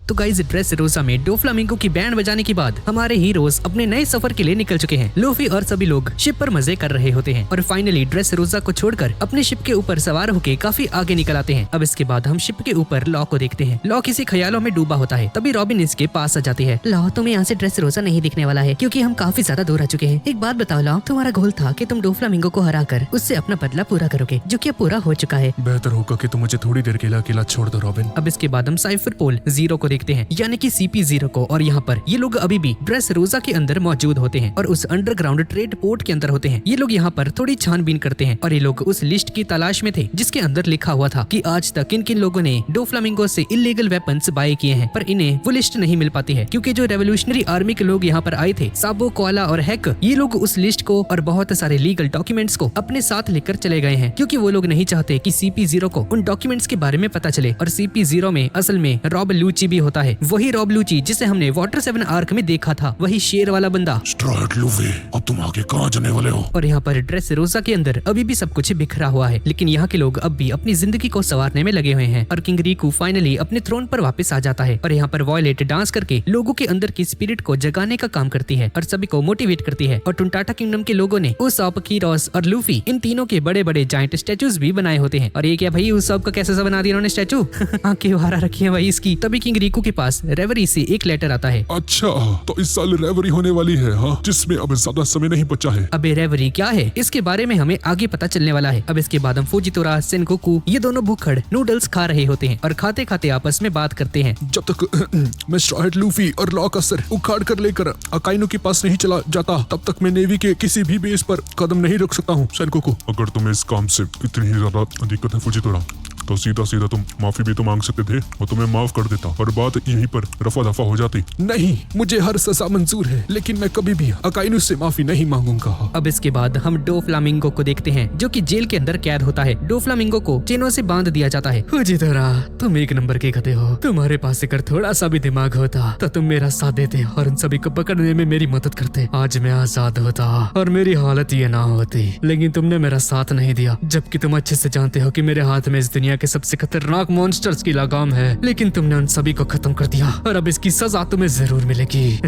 तो guys dress रोजा में डोफ्लामिंगो की बैंड बजाने के बाद हमारे हीरोज अपने नए सफर के लिए निकल चुके हैं। लूफी और सभी लोग शिप पर मजे कर रहे होते हैं और फाइनली ड्रेस रोजा को छोड़कर अपने शिप के ऊपर सवार होकर काफी आगे निकल आते हैं। अब इसके बाद हम शिप के ऊपर लॉ को देखते हैं। लॉ किसी ख्यालों में डूबा होता है। तभी रॉबिन इसके पास आ जाती है। लॉ, तुम्हें यहाँ से ड्रेस रोजा नहीं दिखने वाला है क्योंकि हम काफी ज्यादा दूर आ चुके हैं। एक बात बताओ लॉ, तुम्हारा गोल था कि तुम डोफ्लामिंगो को हराकर उससे अपना बदला पूरा करोगे, जो कि पूरा हो चुका है। बेहतर होगा कि तुम मुझे थोड़ी देर के लिए अकेला छोड़ दो रॉबिन। अब इसके बाद हम साइफर पोल जीरो को देखते हैं, यानी कि CP0 को, और यहाँ पर ये लोग अभी भी ड्रेस रोजा के अंदर मौजूद होते हैं और उस अंडरग्राउंड ट्रेड पोर्ट के अंदर होते हैं। ये लोग यहाँ पर थोड़ी छानबीन करते हैं और ये लोग उस लिस्ट की तलाश में थे जिसके अंदर लिखा हुआ था कि आज तक किन किन लोगों ने डोफ्लामिंगो से इलीगल वेपन्स बाय किए हैं, पर इन्हें वो लिस्ट नहीं मिल पाती है क्योंकि जो रेवोल्यूशनरी आर्मी के लोग यहाँ पर आए थे, साबो, कोआला और हैक, ये लोग उस लिस्ट को और बहुत सारे लीगल डॉक्यूमेंट्स को अपने साथ लेकर चले गए हैं क्योंकि वो लोग नहीं चाहते कि CP0 को उन डॉक्यूमेंट्स के बारे में पता चले। और CP0 में असल में रॉब लूची भी होता है, वही रॉब लूची जिसे हमने वाटर 7 आर्क में देखा था, वही शेर वाला बंदा। स्ट्राइड लूफी, अब तुम आगे कहाँ जाने वाले हो? और यहाँ पर ड्रेस रोजा के अंदर अभी भी सब कुछ बिखरा हुआ है, लेकिन यहाँ के लोग अब भी अपनी जिंदगी को संवारने में लगे हुए हैं और किंग रिकू फाइनली अपने थ्रोन पर वापस आ जाता है और यहाँ पर वॉयलेट डांस करके लोगों के अंदर की स्पिरिट को जगाने का काम करती है और सभी को मोटिवेट करती है। और टुनटाटा किंगडम के लोगों ने उसॉप, कीरोस और लूफी, इन तीनों के बड़े बड़े जायंट स्टैचूज भी बनाए होते हैं। और ये क्या भाई, उसॉप का कैसे बना दिया उन्होंने स्टैचू? आंखें बाहर रखी है भाई इसकी। तभी किंग रिकू के पास रेवरी से एक लेटर आता है। अच्छा, तो इस साल रेवरी होने वाली है, हाँ, जिसमें अब ज्यादा समय नहीं बचा है। अबे रेवरी क्या है, इसके बारे में हमें आगे पता चलने वाला है। अब इसके बाद हम फुजितोरा, सेनगोकू, ये दोनों भूखड़ नूडल्स खा रहे होते हैं और खाते खाते आपस में बात करते हैं। जब तक मैं स्ट्राइड लूफी और लॉ का सर उखाड़ कर लेकर अकाइनो के पास नहीं चला जाता, तब तक मैं नेवी के किसी भी बेस पर कदम नहीं रख सकता हूँ। सेनगोकू, अगर तुम्हें इस काम से इतनी ही ज्यादा दिक्कत है फुजितोरा, तो सीधा सीधा तुम माफी भी तो मांग सकते थे, वो तुम्हें माफ कर देता और बात यहीं पर रफा दफा हो जाती। नहीं, मुझे हर सजा मंजूर है, लेकिन मैं कभी भी अकाइनो से माफी नहीं मांगूंगा। अब इसके बाद हम डोफ्लामिंगो को देखते हैं जो कि जेल के अंदर कैद होता है। डोफ्लामिंगो को चेनों से बांध दिया जाता है। फुजितोरा, तुम एक नंबर के गधे हो। तुम्हारे पास अगर थोड़ा सा भी दिमाग होता तो तुम मेरा साथ देते और उन सभी को पकड़ने में मेरी मदद करते। आज मैं आजाद होता और मेरी हालत ये ना होती, लेकिन तुमने मेरा साथ नहीं दिया, जबकि तुम अच्छे से जानते हो कि मेरे हाथ में इस दुनिया के सबसे खतरनाक मॉन्स्टर्स की लगाम है, लेकिन तुमने उन सभी को खत्म कर दिया और अब इसकी सजा तुम्हें जरूर मिलेगी।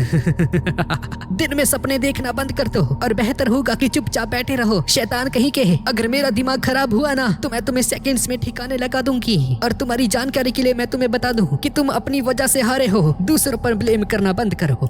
दिन में सपने देखना बंद कर दो और बेहतर होगा कि चुपचाप बैठे रहो। शैतान कहीं के, अगर मेरा दिमाग खराब हुआ ना तो मैं तुम्हें सेकंड्स में ठिकाने लगा दूंगी। और तुम्हारी जानकारी के लिए मैं तुम्हें बता दूं कि तुम अपनी वजह से हारे हो, दूसरों पर ब्लेम करना बंद करो।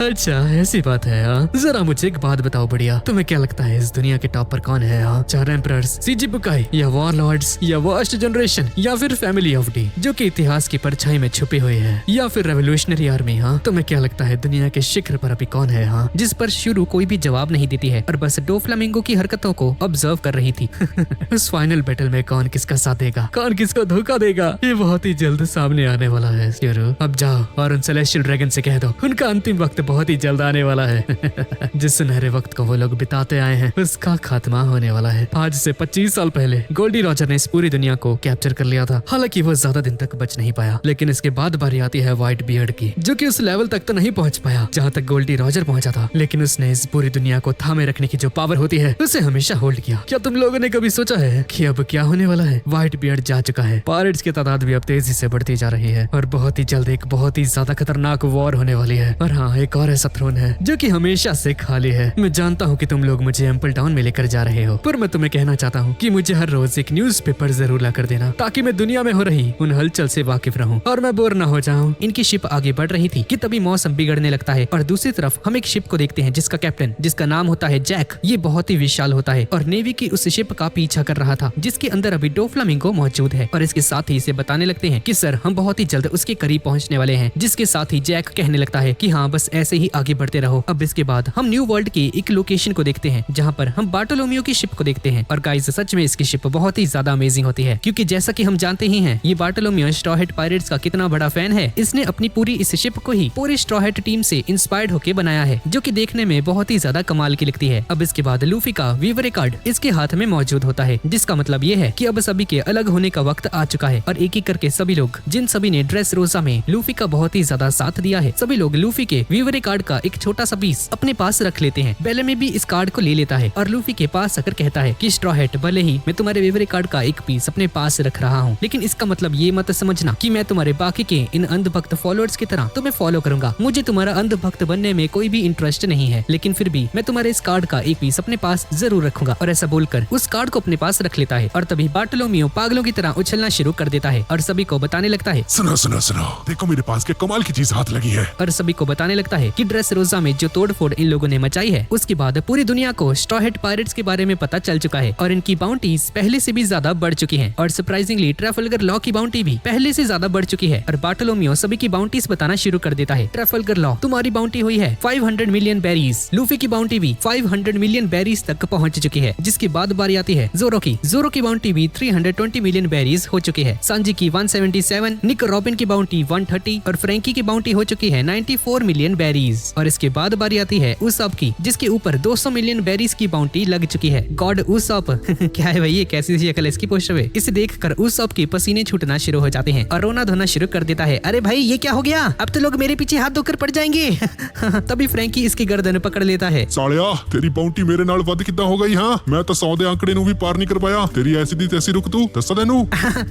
अच्छा, ऐसी बात है हाँ? जरा मुझे एक बात बताओ बढ़िया, तुम्हें क्या लगता है इस दुनिया के टॉप पर कौन है हाँ? 4 एम्परर्स, सीजी बुकाई, या वॉरलॉर्ड्स, या वर्स्ट जनरेशन, या फिर फैमिली ऑफ डी जो कि इतिहास की परछाई में छुपे हुए हैं, या फिर रेवोल्यूशनरी आर्मी हाँ? तुम्हें क्या लगता है दुनिया के शिखर पर अभी कौन है हाँ? जिस पर शुरू कोई भी जवाब नहीं देती है और बस डोफ्लामिंगो की हरकतों को ऑब्जर्व कर रही थी। उस फाइनल बैटल में कौन किसका साथ देगा, कौन किसको धोखा देगा, ये बहुत ही जल्द सामने आने वाला है। अब जाओ और उन सेलेस्टियल ड्रैगन से कह दो उनका अंतिम वक्त बहुत ही जल्द आने वाला है। जिस सुनहरे वक्त को वो लोग बिताते आए हैं उसका खात्मा होने वाला है। आज से 25 साल पहले गोल्डी रॉजर ने इस पूरी दुनिया को कैप्चर कर लिया था। हालांकि वो ज्यादा दिन तक बच नहीं पाया, लेकिन इसके बाद बारी आती है व्हाइट बियर्ड की, जो कि उस लेवल तक तो नहीं पहुंच पाया जहां तक गोल्डी रॉजर पहुंचा था, लेकिन उसने इस पूरी दुनिया को थामे रखने की जो पावर होती है उसे हमेशा होल्ड किया। क्या तुम लोगों ने कभी सोचा है कि अब क्या होने वाला है? व्हाइट बियर्ड जा चुका है, पायरेट्स की तादाद भी अब तेजी से बढ़ती जा रही है और बहुत ही जल्द एक बहुत ही ज्यादा खतरनाक वॉर होने वाली है। और हाँ, एक और ऐसा थ्रोन है जो कि हमेशा से खाली है। मैं जानता हूँ कि तुम लोग मुझे एम्पल टाउन में लेकर जा रहे हो, पर मैं तुम्हें कहना चाहता हूँ कि मुझे हर रोज एक न्यूज़पेपर जरूर ला कर देना, ताकि मैं दुनिया में हो रही उन हलचल से वाकिफ रहूं और मैं बोर न हो जाऊं। इनकी शिप आगे बढ़ रही थी कि तभी मौसम बिगड़ने लगता है और दूसरी तरफ हम एक शिप को देखते हैं जिसका कैप्टन, जिसका नाम होता है जैक, ये बहुत ही विशाल होता है और नेवी की उस शिप का पीछा कर रहा था जिसके अंदर अभी डोफ्लामिंगो मौजूद है। और इसके साथ ही इसे बताने लगते हैं कि सर हम बहुत ही जल्द उसके करीब पहुंचने वाले हैं, जिसके साथ ही जैक कहने लगता है कि हाँ बस ऐसे ही आगे बढ़ते रहो। अब इसके बाद हम न्यू वर्ल्ड की एक लोकेशन को देखते हैं जहाँ पर हम बार्टोलोमियो की शिप को देखते हैं। और गाइस सच में इसकी शिप बहुत ही ज्यादा अमेजिंग होती है, क्योंकि जैसा कि हम जानते ही हैं ये बार्टोलोमियो स्ट्रॉ हैट पायरेट्स का कितना बड़ा फैन है। इसने अपनी पूरी इस शिप को ही पूरी स्ट्रॉ हैट टीम से इंस्पायर्ड होकर बनाया है, जो कि देखने में बहुत ही ज्यादा कमाल की लगती है। अब इसके बाद लूफी का वीवर कार्ड इसके हाथ में मौजूद होता है, जिसका मतलब ये है कि अब सभी के अलग होने का वक्त आ चुका है और एक एक करके सभी लोग, जिन सभी ने ड्रेस रोजा में लूफी का बहुत ही ज्यादा साथ दिया है, सभी लोग लूफी के वीवर कार्ड का एक छोटा सा पीस अपने पास रख लेते हैं। बेलेमी भी इस कार्ड को ले लेता है और लूफी के पास आकर कहता है कि स्ट्रॉ हैट भले पहले ही मैं तुम्हारे मेमोरी कार्ड का एक पीस अपने पास रख रहा हूँ, लेकिन इसका मतलब ये मत समझना कि मैं तुम्हारे बाकी के इन अंधभक्त फॉलोअर्स की तरह तुम्हें फॉलो करूंगा। मुझे तुम्हारा अंधभक्त बनने में कोई भी इंटरेस्ट नहीं है, लेकिन फिर भी मैं तुम्हारे इस कार्ड का एक पीस अपने पास जरूर रखूंगा। और ऐसा बोलकर उस कार्ड को अपने पास रख लेता है और तभी बार्टोलोमियो पागलों की तरह उछलना शुरू कर देता है और सभी को बताने लगता है, सुनो सुनो सुनो, देखो मेरे पास क्या कमाल की चीज हाथ लगी है। और सभी को बताने लगता है कि ड्रेस रोजा में जो तोड़फोड़ इन लोगों ने मचाई है, उसके बाद पूरी दुनिया को स्ट्रॉ हैट पायरेट्स के बारे में पता चल चुका है और इनकी बाउंटीज पहले से भी ज्यादा बढ़ चुकी हैं। और सरप्राइजिंगली ट्रैफल्गर लॉ की बाउंटी भी पहले से ज्यादा बढ़ चुकी है। और बार्टोलोमियो सभी की बाउंटीज बताना शुरू कर देता है। ट्रैफल्गर लॉ, तुम्हारी बाउंटी हुई है 500 मिलियन बेरीज। लूफी की बाउंटी भी 500 मिलियन बेरीज तक पहुंच चुकी है। जिसके बाद बारी आती है जोरो की। जोरो की बाउंटी भी 320 मिलियन बेरीज हो चुकी है। सांजी की 177, निक रॉबिन की बाउंटी 130 और फ्रैंकी की बाउंटी हो चुकी है 94 मिलियन बेरीज। और इसके बाद बारी आती है उसॉप की, जिसके ऊपर 200 मिलियन बेरीज की बाउंटी लग चुकी है। गॉड उसॉप क्या है भाई, ये कैसी सी अकल इसकी पोस्टर में। इसे देखकर उसॉप के पसीने छूटना शुरू हो जाते हैं और रोना धोना शुरू कर देता है। अरे भाई ये क्या हो गया, अब तो लोग मेरे पीछे हाथ धोकर पड़ जाएंगे। तभी फ्रैंकी इसकी गर्दन पकड़ लेता है। सालिया तेरी बाउंटी मेरे नाल वध कितना हो गई। हाँ मैं तो 100 दे आंकड़े नु भी पार नहीं कर पाया। तेरी ऐसी दी तैसी रुक तू दस देनु।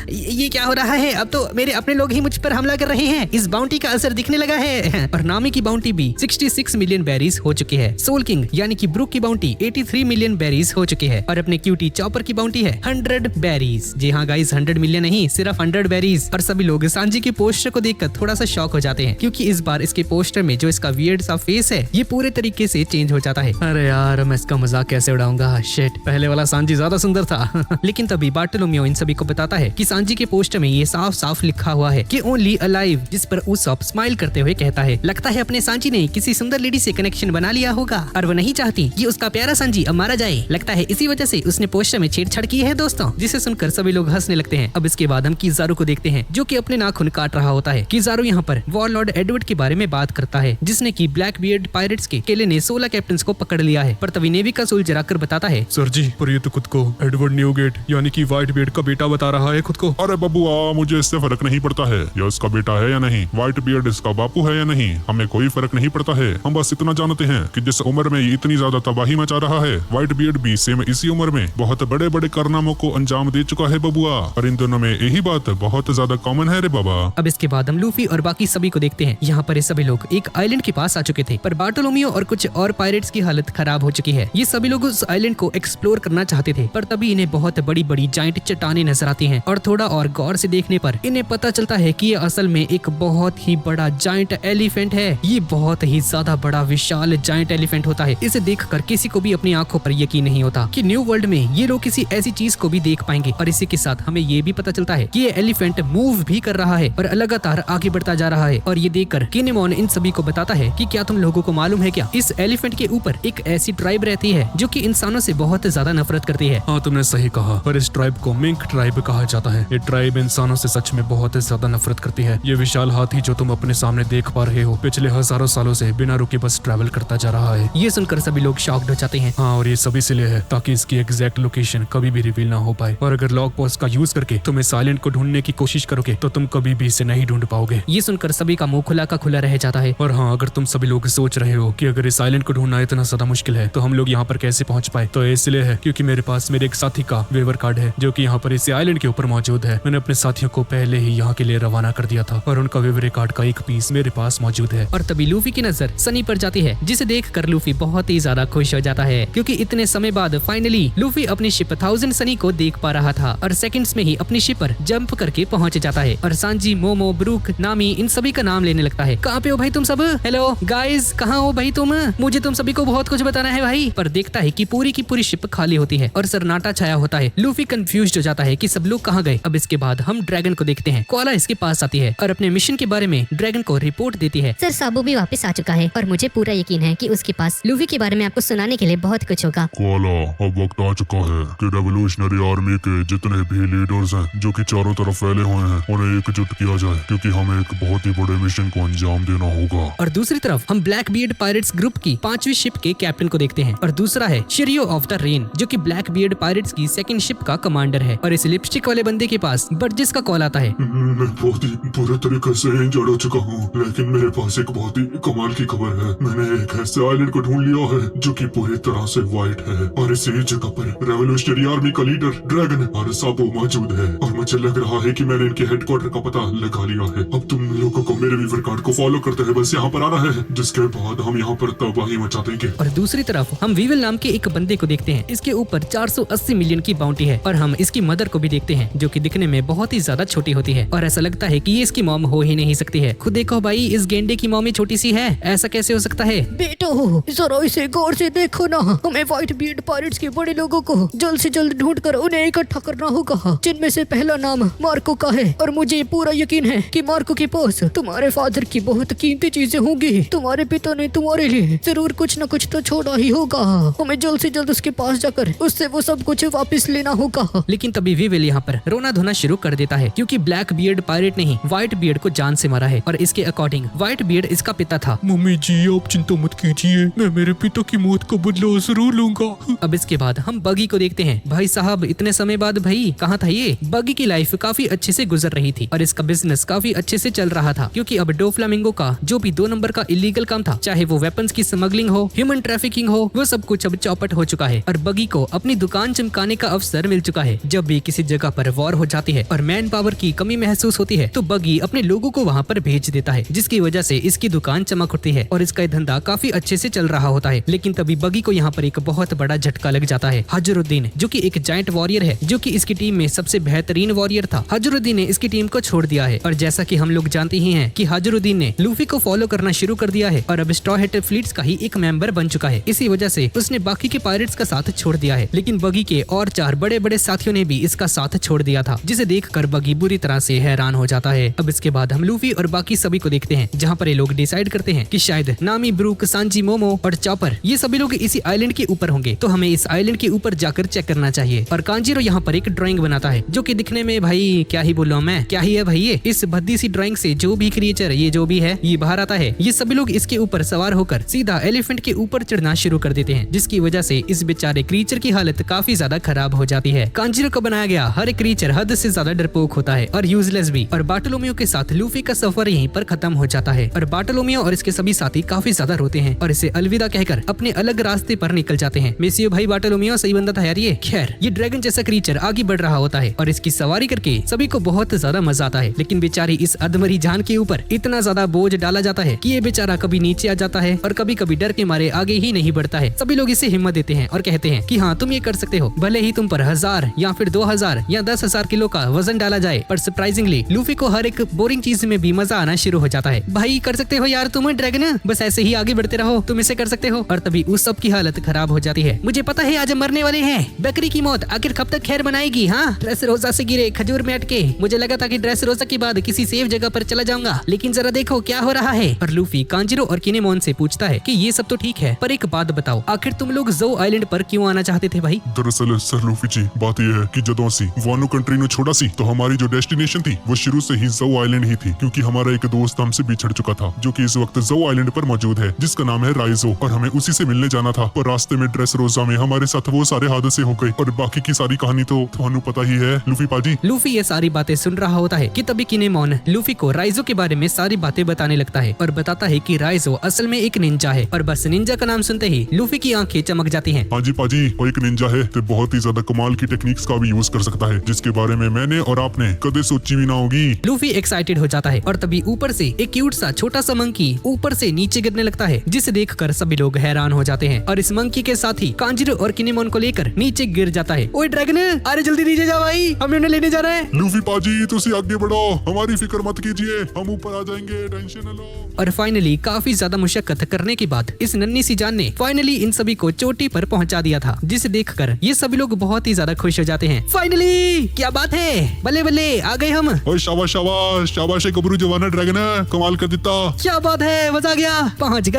ये क्या हो रहा है, अब तो मेरे अपने लोग ही मुझ पर हमला कर रहे हैं। इस बाउंटी का असर दिखने लगा है। और नामी की बाउंटी भी 66 मिलियन बेरीज हो चुकी है। सोल किंग यानी कि ब्रूक की बाउंटी 83 मिलियन बेरीज हो चुकी है। और अपने क्यूटी चॉपर की बाउंटी है 100 बेरीज। जी हाँ गाइस, 100 मिलियन नहीं, सिर्फ 100 बेरीज। और सभी लोग सांजी के पोस्टर को देखकर थोड़ा सा शॉक हो जाते हैं, क्योंकि इस बार इसके पोस्टर में जो इसका वियर्ड सा फेस है ये पूरे तरीके से चेंज हो जाता है। अरे यार मैं इसका मजाक कैसे उड़ाऊंगा, शिट, पहले वाला सांजी ज्यादा सुंदर था। लेकिन तभी बार्टोलोमियो इन सभी को बताता है कि सांजी के पोस्टर में ये साफ साफ लिखा हुआ है कि ओनली अलाइव, जिस पर उसॉप स्माइल करते हुए कहता है, लगता है अपने सांजी ने किसी सुंदर लेडी से कनेक्शन बना लिया होगा और वो नहीं चाहती कि उसका प्यारा सांजी अब मारा जाए। लगता है इसी वजह से उसने पोस्टर में छेड़छाड़ की है दोस्तों। जिसे सुनकर सभी लोग हंसने लगते हैं। अब इसके बाद हम किजारू को देखते हैं, जो कि अपने नाखून काट रहा होता है। किजारू यहाँ पर वॉरलॉर्ड एडवर्ड के बारे में बात करता है, जिसने की ब्लैक बियर्ड पायरेट्स के केले ने 16 कैप्टन्स को पकड़ लिया है। पर तभी नेवी का सोल्जर आकर बताता है, सर जी पर ये तो खुद को एडवर्ड न्यूगेट यानी कि व्हाइट बियर्ड का बेटा बता रहा है खुद को। अरे बबुआ मुझे इससे फर्क नहीं पड़ता है ये उसका बेटा है या नहीं, व्हाइट बियर्ड इसका बापू है या नहीं, हमें कोई फर्क नहीं पड़ता है। हम बस इतना जानते हैं कि जिस उम्र में ये इतनी ज्यादा तबाही मचा रहा है, व्हाइट बियर्ड भी सेम इसी उम्र में बहुत बड़े बड़े कारनामों को अंजाम दे चुका है बबुआ। और इन दोनों में यही बात बहुत ज्यादा कॉमन है रे बाबा। अब इसके बाद हम लूफी और बाकी सभी को देखते हैं। यहाँ पर ये सभी लोग एक आइलैंड के पास आ चुके थे, पर बार्टोलोमियो और कुछ और पायरेट्स की हालत खराब हो चुकी है। ये सभी लोग उस आइलैंड को एक्सप्लोर करना चाहते थे, पर तभी इन्हें बहुत बड़ी बड़ी जाइंट चट्टानें नजर आती हैं। और थोड़ा और गौर से देखने पर इन्हें पता चलता है कि ये असल में एक बहुत ही बड़ा जाइंट एलिफेंट है। ये बहुत ही ज्यादा बड़ा विशाल जाइंट एलिफेंट होता है। इसे देखकर किसी को भी अपनी आंखों पर यकीन नहीं होता कि न्यू वर्ल्ड में ये लोग किसी ऐसी चीज को भी देख पाएंगे। और इसी के साथ हमें ये भी पता चलता है कि ये एलिफेंट मूव भी कर रहा है और लगातार आगे बढ़ता जा रहा है। और ये देखकर किनेमोन इन सभी को बताता है कि क्या तुम लोगों को मालूम है क्या, इस एलिफेंट के ऊपर एक ऐसी ट्राइब रहती है जो कि इंसानों से बहुत ज्यादा नफरत करती है। हाँ तुमने सही कहा, पर इस ट्राइब को मिंक ट्राइब कहा जाता है। ये ट्राइब इंसानों से सच में बहुत ज्यादा नफरत करती है। ये विशाल हाथी जो तुम अपने सामने देख पा रहे हो, पिछले हजारों सालों से बिना रुके बस ट्रैवल करता जा रहा है। ये सुनकर सभी लोग शॉक्ड हो जाते हैं। हाँ और ये सब इसलिए है ताकि इसकी एग्जैक्ट लोकेशन कभी भी रिवील ना हो पाए। और अगर लॉग पोस्ट का यूज करके तुम इस आइलैंड को ढूंढने की कोशिश करोगे तो तुम कभी भी इसे नहीं ढूंढ पाओगे। ये सुनकर सभी का मुंह खुला का खुला रह जाता है। और हाँ अगर तुम सभी लोग सोच रहे हो कि अगर इस आइलैंड को ढूंढना इतना ज्यादा मुश्किल है तो हम लोग यहाँ पर कैसे पहुँच पाए, तो इसलिए है क्योंकि मेरे पास मेरे एक साथी का वेवर कार्ड है जो कि यहाँ पर इस आइलैंड के ऊपर मौजूद है। मैंने अपने साथियों को पहले ही यहाँ के लिए रवाना कर दिया था और उनका वेवर कार्ड का एक पीस मेरे पास मौजूद है। और तभी लूफी की नजर सनी पर जाती है, जिसे देखकर लूफी बहुत ही ज्यादा खुश हो जाता है, क्योंकि इतने समय बाद फाइनली लूफी अपनी शिप 1000 सनी को देख पा रहा था और सेकंड्स में ही अपनी शिप पर जंप करके पहुंच जाता है। और सांजी, मोमो, ब्रूक, नामी इन सभी का नाम लेने लगता है। कहाँ पे हो भाई तुम सब? हेलो गाइस, कहाँ हो भाई तुम? मुझे तुम सभी को बहुत कुछ बताना है भाई। पर देखता है कि पूरी की पूरी शिप खाली होती है और सन्नाटा छाया होता है। लूफी कंफ्यूज्ड हो जाता है कि सब लोग कहाँ गए। अब इसके बाद हम ड्रैगन को देखते हैं। कोआला इसके पास आती है और अपने मिशन के बारे में ड्रैगन को रिपोर्ट देती है। सर साबू भी वापस आ चुका है और मुझे पूरा यकीन है कि उसके पास लूफी के बारे में आपको सुनाने के लिए बहुत कुछ होगा। कोआला, अब वक्त आ चुका है कि रेवोल्यूशनरी आर्मी के जितने भी लीडर्स हैं जो कि चारों तरफ फैले हुए हैं उन्हें एकजुट किया जाए, क्योंकि हमें एक बहुत ही बड़े मिशन को अंजाम देना होगा। और दूसरी तरफ हम ब्लैक बियर्ड पायरेट्स ग्रुप की 5वीं शिप के कैप्टन को देखते हैं और दूसरा है शिरियो ऑफ द रेन, जो कि ब्लैक बियर्ड पायरेट्स की 2nd शिप का कमांडर है। और इस लिपस्टिक वाले बंदे के पास बर्जिस का कॉल आता है। मैं बहुत ही बुरे तरीके से इंजर्ड हो चुका हूँ, लेकिन मेरे पास एक बहुत ही कमाल की खबर है। मैंने एक ऐसे आइलैंड को ढूंढ लिया है जो कि पूरी तरह से व्हाइट है और इसी जगह पर मिस्टरी आर्मी का लीडर ड्रैगन अरसाबो मौजूद है और मुझे लग रहा है कि मैंने इनके हेडक्वार्टर का पता लगा लिया है। अब तुम लोगों को मेरे वीवर कार्ड को फॉलो करते हुए बस यहाँ पर आना है, जिसके बाद हम यहाँ पर तबाही मचा देंगे। और दूसरी तरफ हम वीवल नाम के एक बंदे को देखते हैं। इसके ऊपर 480 मिलियन की बाउंटी है और हम इसकी मदर को भी देखते हैं जो कि दिखने में बहुत ही ज्यादा छोटी होती है और ऐसा लगता है कि ये इसकी मॉम हो ही नहीं सकती है। खुद देखो भाई, इस गेंडे की मॉम ही छोटी सी है, ऐसा कैसे हो सकता है? बेटो जरा इसे गौर से देखो ना, हमें व्हाइट बीयर्ड पायरेट्स के बड़े लोगों को जल्द से जल्द ढूंढकर उन्हें इकट्ठा करना होगा, जिनमें से पहला नाम मार्को का है। और मुझे पूरा यकीन है कि मार्को के पास तुम्हारे फादर की बहुत कीमती चीजें होंगी। तुम्हारे पिता ने तुम्हारे लिए जरूर कुछ न कुछ तो छोड़ा ही होगा। हमें जल्द से जल्द उसके पास जाकर उससे वो सब कुछ वापस लेना होगा। लेकिन तभी वीवेल यहाँ पर रोना धोना शुरू कर देता है क्योंकि ब्लैक बियर्ड पायरेट ने ही व्हाइट बियर्ड को जान से मारा है और इसके अकॉर्डिंग व्हाइट बियर्ड इसका पिता था। मम्मी जी आप चिंता मत कीजिए, मैं मेरे पिता की मौत का बदला जरूर लूंगा। अब इसके बाद हम बगी को देखते हैं। भाई साहब, इतने समय बाद भाई कहाँ था ये? बगी की लाइफ काफी अच्छे से गुजर रही थी और इसका बिजनेस काफी अच्छे से चल रहा था क्योंकि अब डोफ्लामिंगो का जो भी 2 नंबर का इलीगल काम था, चाहे वो वेपन्स की स्मगलिंग हो, ह्यूमन ट्रैफिकिंग हो, वो सब कुछ अब चौपट हो चुका है और बगी को अपनी दुकान चमकाने का अवसर मिल चुका है। जब भी किसी जगह पर वॉर हो जाती है और मैन पावर की कमी महसूस होती है तो बगी अपने लोगों को वहाँ पर भेज देता है, जिसकी वजह से इसकी दुकान चमक उठती है और इसका धंधा काफी अच्छे से चल रहा होता है। लेकिन तभी बगी को यहाँ पर एक बहुत बड़ा झटका लग जाता है। हजरुद्दीन जो कि एक जायंट वॉरियर है, जो कि इसकी टीम में सबसे बेहतरीन वॉरियर था, हजरुद्दीन ने इसकी टीम को छोड़ दिया है और जैसा कि हम लोग जानते ही हैं कि हजरुद्दीन ने लूफी को फॉलो करना शुरू कर दिया है और अब स्ट्रॉ हैट फ्लीट्स का ही एक मेंबर बन चुका है। इसी वजह से उसने बाकी के पायरेट्स का साथ छोड़ दिया है। लेकिन बगी के और 4 बड़े बड़े साथियों ने भी इसका साथ छोड़ दिया था, जिसे देखकर बगी बुरी तरह से हैरान हो जाता है। अब इसके बाद हम लूफी और बाकी सभी को देखते हैं, जहाँ पर ये लोग डिसाइड करते हैं कि शायद नामी, ब्रूक, सांजी, मोमो और चॉपर ये सभी लोग इसी आइलैंड के ऊपर होंगे, तो हमें इस आइलैंड के ऊपर जाकर चेक करना चाहिए। और कांजीरो यहाँ पर एक ड्राइंग बनाता है जो कि दिखने में भाई क्या ही बोलूं मैं, क्या ही है भाई ये। इस भद्दी सी ड्राइंग से जो भी क्रिएचर ये जो भी है ये बाहर आता है, ये सभी लोग इसके ऊपर सवार होकर सीधा एलिफेंट के ऊपर चढ़ना शुरू कर देते हैं, जिसकी वजह से इस बेचारे क्रिएचर की हालत काफी ज्यादा खराब हो जाती है। कांजीरो का बनाया गया हर एक क्रिएचर हद से ज्यादा डरपोक होता है और यूजलेस भी। और बार्टोलोमियो के साथ लूफी का सफर यहीं पर खत्म हो जाता है और बार्टोलोमियो और इसके सभी साथी काफी ज्यादा रोते हैं और इसे अलविदा कहकर अपने अलग रास्ते पर निकल जाते हैं। मिसियो भाई बार्टोलोमियो, सही बंदा था यार ये। खैर, ये ड्रैगन जैसा क्रिएचर आगे बढ़ रहा होता है और इसकी सवारी करके सभी को बहुत ज्यादा मजा आता है। लेकिन बेचारी इस अधमरी जान के ऊपर इतना ज्यादा बोझ डाला जाता है कि ये बेचारा कभी नीचे आ जाता है और कभी कभी डर के मारे आगे ही नहीं बढ़ता है। सभी लोग इसे हिम्मत देते हैं और कहते हैं कि हाँ तुम ये कर सकते हो, भले ही तुम पर 1000 या फिर 2000 या 10,000 किलो का वजन डाला जाए, पर सरप्राइजिंगली लूफी को हर एक बोरिंग चीज में भी मजा आना शुरू हो जाता है। भाई कर सकते हो यार तुम ड्रैगन, बस ऐसे ही आगे बढ़ते रहो, तुम इसे कर सकते हो। और तभी उस सब की हालत खराब हो जाती है। मुझे पता है आज हम मरने वाले हैं, बकरी की मौत आखिर कब तक खैर बनाएगी? हाँ, ड्रेस रोजा से गिरे खजूर में अटके, मुझे लगा था कि ड्रेस रोजा के बाद किसी सेफ जगह पर चला जाऊंगा, लेकिन जरा देखो क्या हो रहा है। और लूफी कांजीरो और किनेमोन से पूछता है कि ये सब तो ठीक है, पर एक बात बताओ, आखिर तुम लोग जो आइलैंड पर क्यों आना चाहते थे भाई? दरअसल सर लूफी जी, बात यह है कि जदों असी वानो कंट्री नु छोड़ा सी तो हमारी जो डेस्टिनेशन थी वो शुरू से ही जो आइलैंड ही थी, क्योंकि हमारा एक दोस्त हमसे बिछड़ चुका था जो कि इस वक्त जो आइलैंड पर मौजूद है, जिसका नाम है राइजो, और हमें उसी से मिलने जाना था। पर रास्ते में ड्रेस रोजा में हमारे साथ वो सारे हादसे हो गए और बाकी की सारी कहानी तो थानू पता ही है लूफी पाजी। लूफी ये सारी बातें सुन रहा होता है कि तभी किनेमोन लूफी को राइजो के बारे में सारी बातें बताने लगता है और बताता है कि राइजो असल में एक निंजा है। और बस निंजा का नाम सुनते ही लूफी की आंखें चमक जाती हैं। हाँ जी पाजी, वो एक निंजा है तो बहुत ही ज्यादा कमाल की टेक्निक्स का भी यूज कर सकता है, जिसके बारे में मैंने और आपने कदे सोची भी ना होगी। लूफी एक्साइटेड हो जाता है और तभी ऊपर से एक क्यूट सा छोटा सा मंकी ऊपर से नीचे गिरने लगता है, जिसे देखकर सभी लोग हैरान हो जाते हैं और इस मंकी के साथ ही कांजीरो और किनेमोन को लेकर नीचे गिर जाता है। ओए ड्रैगन, अरे जल्दी नीचे जा भाई, हम उन्हें लेने जा रहे हैं। लूफी पाजी तुसी आगे बढ़ो, हमारी फिक्र मत कीजिए, हम ऊपर आ जाएंगे, टेंशन न लो। और फाइनली काफी ज्यादा मुशक्कत करने के बाद इस नन्ही सी जान ने फाइनली इन सभी को चोटी पर पहुंचा दिया था, जिसे देखकर ये सभी लोग बहुत ही ज्यादा खुश हो जाते हैं। फाइनली, क्या बात है, बल्ले बल्ले आ गए हम। ओए शाबाश शाबाश शाबाश गबरू जवाना ड्रैगन, कमाल कर देता। क्या बात है, मजा आ गया, पहुंच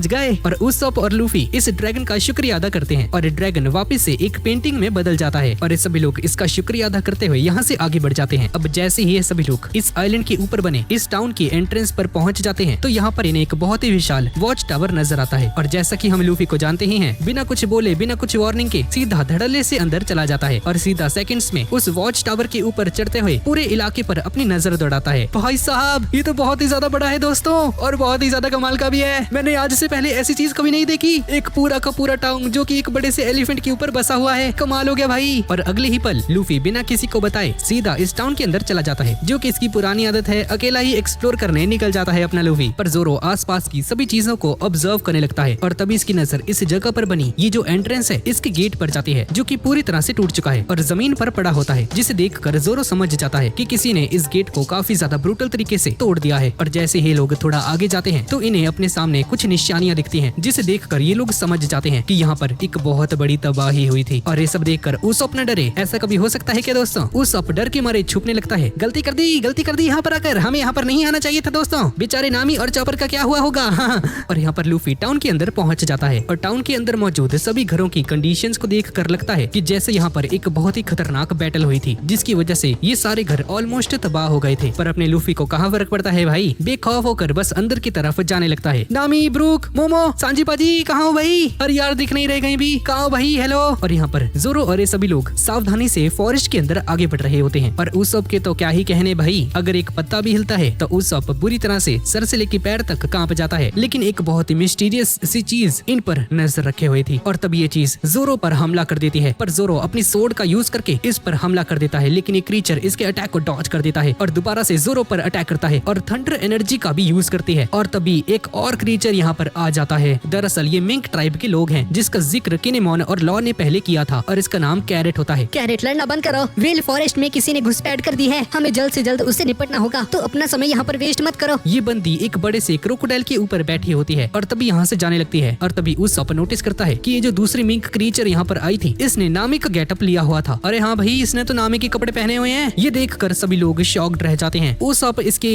गए। और उsopp और लूफी इस ड्रैगन का शुक्रिया अदा करते हैं और ड्रैगन वापस से एक पेंटिंग में बदल जाता है और ये सभी लोग इसका शुक्रिया अदा करते हुए यहाँ से आगे बढ़ जाते हैं। अब जैसे ही ये सभी लोग इस आइलैंड के ऊपर बने इस टाउन के एंट्रेंस पर पहुंच जाते हैं तो यहाँ पर इन्हें एक बहुत ही विशाल वॉच टावर नजर आता है और जैसा कि हम लूफी को जानते ही हैं, बिना कुछ बोले बिना कुछ वार्निंग के सीधा धड़ल्ले से अंदर चला जाता है और सीधा सेकंड्स में उस वॉच टावर के ऊपर चढ़ते हुए पूरे इलाके पर अपनी नजर दौड़ाता है। भाई साहब, ये तो बहुत ही ज्यादा बड़ा है दोस्तों और बहुत ही ज्यादा कमाल का भी है। मैंने आज से पहले ऐसी चीज कभी नहीं देखी, एक पूरा का पूरा टाउन जो कि एक बड़े से एलिफेंट के ऊपर बसा हुआ है, कमाल हो गया भाई। और अगले ही पल लूफी बिना किसी को बताए सीधा इस टाउन के अंदर चला जाता है, जो कि इसकी पुरानी आदत है। अकेला ही एक्सप्लोर करने निकल जाता है अपना लूफी। पर जोरो आसपास की सभी चीजों को ऑब्जर्व करने लगता है और तभी इसकी नजर इस जगह पर बनी ये जो एंट्रेंस है इसके गेट पर जाती है, जो कि पूरी तरह से टूट चुका है और जमीन पर पड़ा होता है, जिसे देखकर जोरो समझ जाता है कि किसी ने इस गेट को काफी ज्यादा ब्रूटल तरीके से तोड़ दिया है। और जैसे ही लोग थोड़ा आगे जाते हैं तो इन्हें अपने सामने कुछ निशानियां दिखती हैं, जिसे देखकर ये लोग समझ जाते हैं कि यहाँ पर एक बहुत बड़ी तबाही हुई थी। और ये सब देखकर उsopp न डरे। ऐसा कभी हो सकता है क्या दोस्तों? उsopp डर के मारे छुपने लगता है। गलती कर दी यहाँ पर आकर, हमें यहाँ पर नहीं आना चाहिए था दोस्तों। बेचारे नामी और चॉपर का क्या हुआ होगा। और यहाँ पर लूफी टाउन के अंदर पहुंच जाता है और टाउन के अंदर मौजूद सभी घरों की कंडीशंस को देखकर लगता है कि जैसे यहाँ पर एक बहुत ही खतरनाक बैटल हुई थी, जिसकी वजह से ये सारे घर ऑलमोस्ट तबाह हो गए थे। पर अपने लूफी को कहाँ फर्क पड़ता है भाई, बेखौफ होकर बस अंदर की तरफ जाने लगता है। नामी, ब्रूक, मोमो, सांजी पाजी, कहाँ हो भाई? अरे यार दिख नहीं रहे कहीं भी, कहाँ हो भाई? हेलो। और यहाँ पर जोरो और ये सभी लोग सावधानी से फॉरेस्ट के अंदर आगे बढ़ रहे होते हैं। और उsopp के तो क्या ही कहने भाई, अगर एक पत्ता भी हिलता है तो उsopp बुरी तरह से सर से लेकर पैर तक कांप जाता है। लेकिन एक बहुत ही मिस्टीरियस सी चीज इन पर नजर रखे हुए थी और तभी ये चीज जोरो पर हमला कर देती है। पर जोरो अपनी सोर्ड का यूज करके इस पर हमला कर देता है, लेकिन ये क्रीचर इसके अटैक को डॉज कर देता है और दोबारा से जोरो पर अटैक करता है और थंडर एनर्जी का भी यूज करती है। और तभी एक और क्रीचर यहाँ पर आ जाता है। दरअसल ये मिंक ट्राइब के लोग हैं, जिसका जिक्र किनेमोन और लॉ ने पहले किया था और इसका नाम कैरेट होता है। कैरेट, लड़ना बंद करो। वेल फॉरेस्ट में किसी ने घुसपैठ कर दी है, हमें जल्द से जल्द उससे निपटना होगा, तो अपना समय यहाँ पर वेस्ट मत करो। ये बंदी एक बड़े से क्रोकोडाइल के ऊपर बैठी होती है और तभी यहाँ से जाने लगती है। और तभी उsopp नोटिस करता है कि ये जो दूसरी मिंक क्रीचर यहाँ पर आई थी, इसने नामी का गेटअप लिया हुआ था। अरे हाँ भाई, इसने तो नामी के कपड़े पहने हुए हैं। ये देखकर सभी लोग शॉक्ड रह जाते हैं। उsopp इसके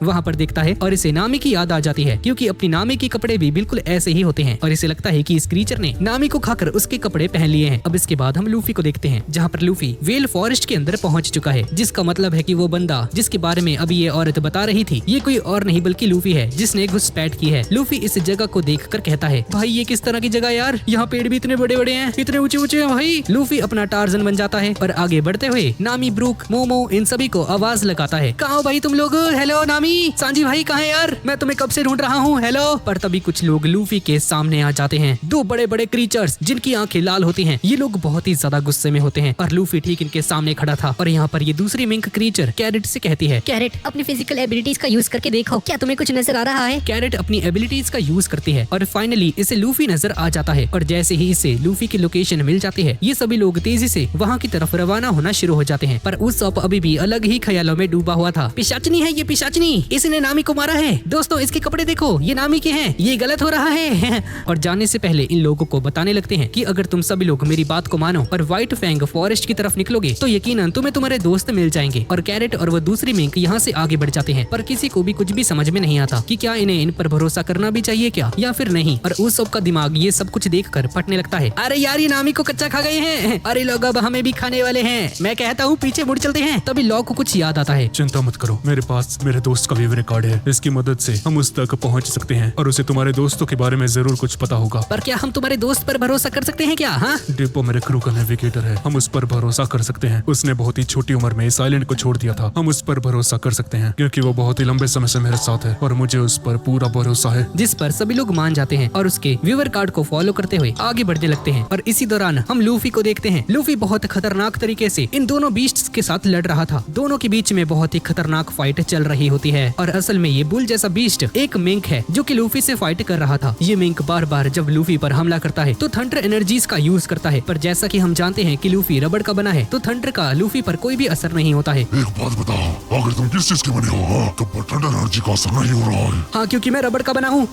वहाँ पर देखता है और इसे नामी की याद आ जाती है, क्योंकि अपनी नामी के कपड़े भी बिल्कुल ऐसे ही होते हैं और इसे लगता है कि इस क्रीचर ने नामी को खाकर उसके कपड़े पहन लिए हैं। अब इसके बाद हम लूफी को देखते हैं, जहाँ पर लूफी वेल फॉरेस्ट के अंदर पहुंच चुका है, जिसका मतलब है कि वो बंदा जिसके बारे में अभी ये औरत बता रही थी, ये कोई और नहीं बल्कि लूफी है, जिसने घुसपैठ की है। लूफी इस जगह को देखकर कहता है, भाई ये किस तरह की जगह यार, यहाँ पेड़ भी इतने बड़े बड़े हैं, इतने ऊंचे ऊंचे हैं भाई। लूफी अपना टार्जन बन जाता है और आगे बढ़ते हुए नामी, ब्रूक, मोमो इन सभी को आवाज लगाता है, कहाँ हो भाई तुम लोग? हेलो नामी, सांजी भाई कहाँ है यार? मैं तुम्हें कब से ढूंढ रहा हूँ, हेलो। पर तभी कुछ लोग लूफी के सामने आ जाते हैं, दो बड़े बड़े क्रीचर्स जिनकी आंखें लाल होती हैं। ये लोग बहुत ही ज्यादा गुस्से में होते हैं और लूफी ठीक इनके सामने खड़ा था। और यहाँ पर ये दूसरी मिंक क्रीचर कैरेट से कहती है, कैरेट, अपनी फिजिकल एबिलिटीज का यूज करके देखो, क्या तुम्हें कुछ नजर आ रहा है? कैरेट अपनी एबिलिटीज का यूज करती है और फाइनली इसे लूफी नजर आ जाता है। और जैसे ही इसे लूफी की लोकेशन मिल जाती है, ये सभी लोग तेजी से वहाँ की तरफ रवाना होना शुरू हो जाते हैं। पर उsopp अभी भी अलग ही ख्यालों में डूबा हुआ था। पिशाचनी है ये, पिशाचनी, इसने नामी को मारा है। दोस्तों इसके कपड़े देखो, ये नामी के हैं, ये गलत हो रहा है। और जाने से पहले इन लोगों को बताने लगते हैं कि अगर तुम सभी लोग मेरी बात को मानो और व्हाइट फैंग फॉरेस्ट की तरफ निकलोगे तो यकीनन तुम्हें तुम्हारे दोस्त मिल जाएंगे। और कैरेट और वो दूसरी मिंक यहाँ से आगे बढ़ जाते हैं, पर किसी को भी कुछ भी समझ में नहीं आता कि क्या इन्हें इन पर भरोसा करना भी चाहिए क्या या फिर नहीं। और उsopp का दिमाग ये सब कुछ देखकर फटने लगता है। अरे यार ये नामी को कच्चा खा गए हैं, अरे लोग अब हमें भी खाने वाले हैं। मैं कहता हूँ पीछे मुड़ चलते हैं। तभी लॉ को कुछ याद आता है। चिंता मत करो, मेरे पास मेरे दोस्त का विवरण कार्ड है, इसकी मदद से हम उस तक पहुंच सकते हैं और उसे तुम्हारे दोस्तों के बारे में जरूर कुछ पता होगा। पर क्या हम तुम्हारे दोस्त पर भरोसा कर सकते हैं क्या? हाँ, डिपो मेरे क्रू का नेविगेटर है, हम उस पर भरोसा कर सकते हैं। उसने बहुत ही छोटी उम्र में इस आइलैंड को छोड़ दिया था, हम उस पर भरोसा कर सकते हैं क्योंकि वो बहुत ही लंबे समय से मेरे साथ है और मुझे उस पर पूरा भरोसा है। जिस पर सभी लोग मान जाते हैं और उसके व्यूअर कार्ड को फॉलो करते हुए आगे बढ़ने लगते हैं। और इसी दौरान हम लूफी को देखते हैं। लूफी बहुत खतरनाक तरीके से इन दोनों बीस्ट्स के साथ लड़ रहा था। दोनों के बीच में बहुत ही खतरनाक फाइट चल रही होती है और असल में ये बुल जैसा बीस्ट एक मिंक है जो कि लूफी से फाइट कर रहा था। ये मिंक बार बार जब लूफी पर हमला करता है तो थंडर एनर्जीज का यूज करता है, पर जैसा कि हम जानते हैं कि लूफी रबड़ का बना है तो थंडर का लूफी पर कोई भी असर नहीं होता है। एक बात बताओ, अगर तुम किस चीज के बने हो तो ठंडा एनर्जी का असर नहीं हो रहा है। हाँ, क्योंकि मैं रबड़ का बना हूँ।